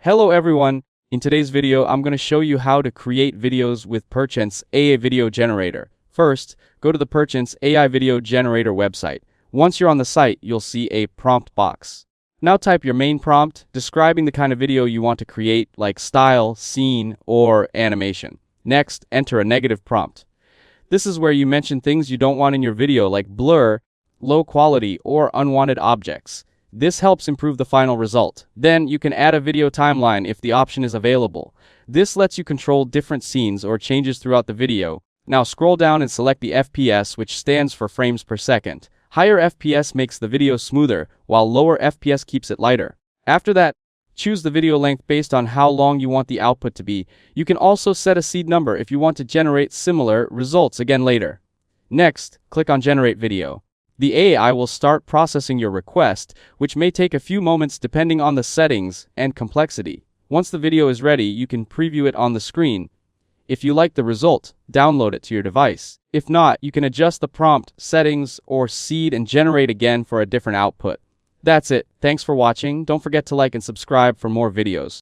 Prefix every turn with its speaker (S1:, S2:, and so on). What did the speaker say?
S1: Hello everyone, in today's video I'm going to show you how to create videos with Perchance AI video generator. First, go to the Perchance AI video generator website. Once you're on the site, you'll see a prompt box. Now type your main prompt, describing the kind of video you want to create, like style, scene, or animation. Next, enter a negative prompt. This is where you mention things you don't want in your video like blur, low quality, or unwanted objects. This helps improve the final result. Then you can add a video timeline if the option is available. This lets you control different scenes or changes throughout the video. Now scroll down and select the FPS, which stands for frames per second. Higher FPS makes the video smoother, while lower FPS keeps it lighter. After that, choose the video length based on how long you want the output to be. You can also set a seed number if you want to generate similar results again later. Next, click on Generate Video. The AI will start processing your request, which may take a few moments depending on the settings and complexity. Once the video is ready, you can preview it on the screen. If you like the result, download it to your device. If not, you can adjust the prompt, settings, or seed and generate again for a different output. That's it. Thanks for watching. Don't forget to like and subscribe for more videos.